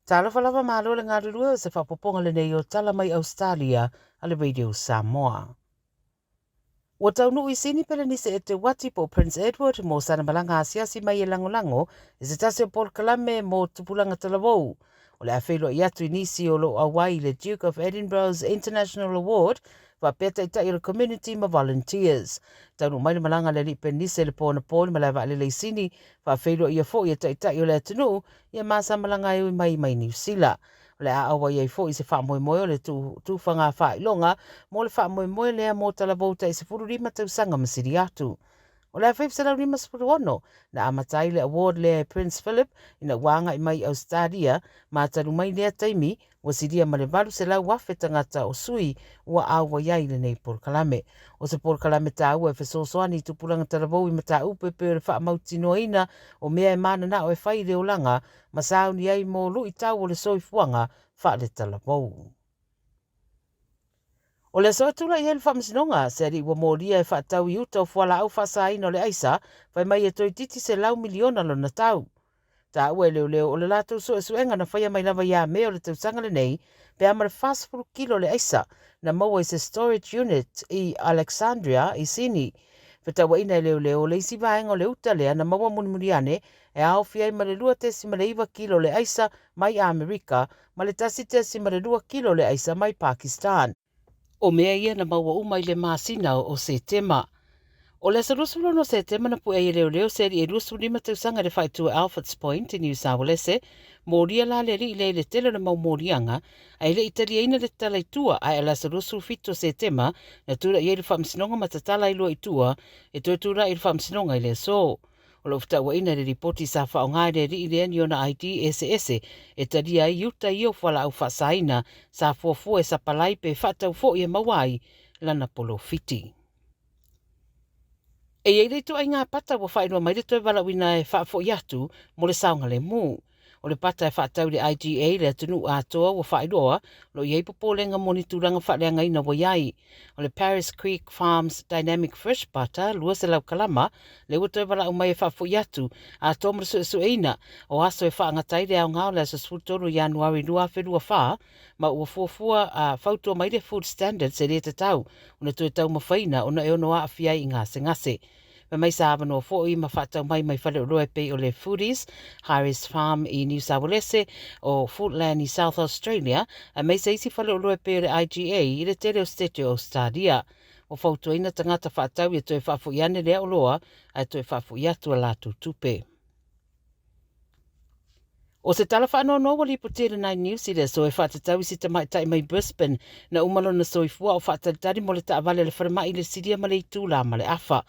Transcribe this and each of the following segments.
Tala Fou malo le ngarurua se whapoponga le nei o tala mai Ausetalia a le Radio Samoa. Ua taunu I sini pele nise e te wati po Prince Edward mo sana malanga asiasi mai e lango e se tase o Port Kalame mo tupulanga Tala Fou. O le awhelo I atu inisi o lo awai le Duke of Edinburgh's International Award wa peta I tai o le community ma volunteers. Taunu mai le malanga le lipe nise le pōna pōni ma lewa le sini wa awhelo I a fo I a tai o le atunu I a masa malanga I mai New Zealand. Le a awa iai fo I se wha moe moe o le tūwhanga wha ilonga, mo le wha moe moe lea mo Tala Fou ta I se furu rima tausanga masiri atu. O le a whaipsara rima sepuru ono, na amatai le award le Prince Philip ina wanga I mai Ausetalia, ma taru mai lea taimi, wa siria ma le valu se lau wafe tangata o sui ua awa iai le nei Port Kalame. O se Port Kalame ta ua e whesosoani tupulanga Tala Fou I mata upe pe o le wha mautino ina o mea e mana na o e whai reo langa, ma sauni ai mo lui tau o le soifuanga wha le Tala Fou. O le soa tula I hele whamasinonga, se ri ua mōria e whaatau I uta o whala au whasaina o le aisa, whai mai e toi titi se lau miliona lo na tau. Ta ua leo o le lātou so e suenga na whaia mai lava ia mea o le tausanga le nei, pe ama le fast food kilo le aisa, na maua I se storage unit I Alexandria I Sini. Petawa ina leo le isi vaenga o le uta lea na maua muniane e ao fiai ma le lua tesi ma le iwa kilo le aisa mai Amerika, ma le tasi tesi ma le lua kilo le aisa mai Pakistan. O mea ia na maua umai le masina o se tema. O le sarusulo no se tema na pua leo se ri e rusu lima tausanga le whaitua Alfred's Point I New South Wales, mōria la le ri le tele na mau mōrianga, ai le italia ina le talaitua ai ala sarusu fito se tema na tura I le whamsinonga matatala I lua itua, e tuatura I le whamsinonga I le so. O lo ftaua ina le ripoti sa whaonga le ri le ani ona IDSS, e taria I uta I o whala au whasaina, sa fuafua e sa palai pe whatau fo I e mawai, lana polo fiti. E ei reito ai ngā pata wa whainua mai reto e walawina e whaafo I atu mo le saunga le mū. O le pata e whaatau le IGA le atunu atoa wa whainua lo iei popolenga monituranga whaaleanga ina wa iai. O le Paris Creek Farms Dynamic Fresh Butter lua se lau kalama le uto e walau mai e whaafo I atu a tomra su eina o aso e whaangatai le au ngao le aso sfutoro Januari lua wherua wha ma ua fuafua a whautua mai le food standards e reta tau una tue tau mawhaina ona e ono a awhiai I ngase. Me mai sa avano fo I ma whatau mai whale o roe pe o le Foodies, Harris Farm I New South Wales o Foodland I South Australia, a mai sa isi whale o roe pe o le IGA I le tere o stete o Ausetalia. O whautua ina tangata whatau I toe whafu I ane lea o loa, a toe whafu I atu a lātu tupe. O se tala whanau no wali po tere 9 News I le so e whatatau I si tamaitai mai Brisbane na umalo na soifua o whatatari mo le taavale le wharamai le siria ma le itula ma le afa.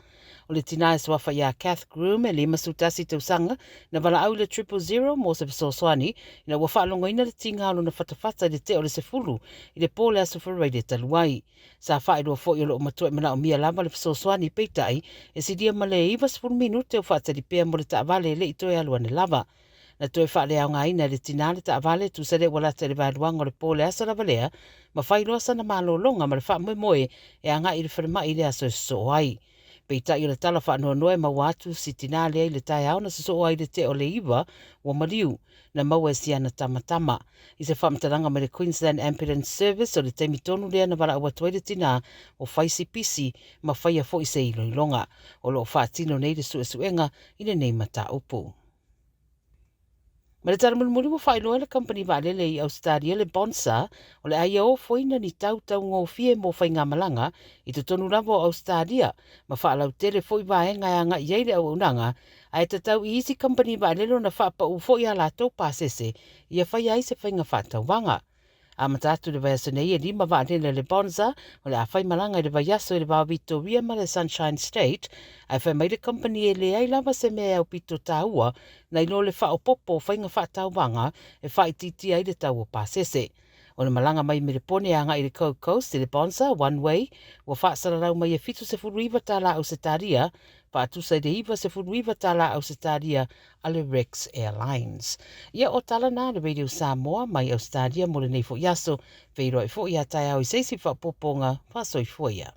O le tina e swafa ia Kath Groom e le masutasi tausanga na wala au le 000 mo se fesoswani ina wa whaalongo ina le tinga alo na whatawhata le te o le sefulu I le pōle aso whareide taluai. Sa whaidua fo I o lo matua mana o mia lama le fesoswani peitai e siria ma le iwa 10 minute o whatari pia mo le taavale le itoe aluane lava. Na toe whaale au ngā ina le tinale ta avale tu sere wala te le vāruanga o le pōle asa ravalea, ma whairoa sana mālo longa ma le wha moe e anga I le wharema I le aso so ai. Peita I le tala wha noe ma watu si tinale ai le tai au na so ai le te o le iwa wa mariu na maua si ana tamatama. I se whamtaranga me le Queensland Ambulance Service o le teimi tonu lea na wala awa toile tina o whaisi pisi ma whaia fo I se iloilonga. O lo whaatino nei le suenga I le nei mata upu. Ma le taramulmuli wa whailoa le company waalele I Ausetalia le bonsa o le aia o foina ni tau ngō fie mo whainga malanga I te tonu rawa o Ausetalia ma whaalau tere foi waenga e anga iei le au unanga a e tatau I isi company waalele na whaapa u foi a la tau pasese I a whai ai se whainga whaatau wanga. A matatu le vai nei e lima waalele le bonsa o le a whai malanga I le vai aso I le vau Victoria ma le Sunshine State a whai mai le company e le ai lava se mea au pito taua na ilo le wha o popo whainga whaatau wanga e whai titi ai le tau o pasese. O le malanga mai me le pone anga I le Gold Coast I le bonsa one way wa whaasara rau mai e fitu se furuiva tala Ausetalia pa atusa I le iwa se furuiva tala Ausetalia a le Rex Airlines. Ia o tala na le Radio Samoa mai Ausetalia mo le nei fo yaso, veiro e fo ia tai au I seisi wha poponga, wha soi foia.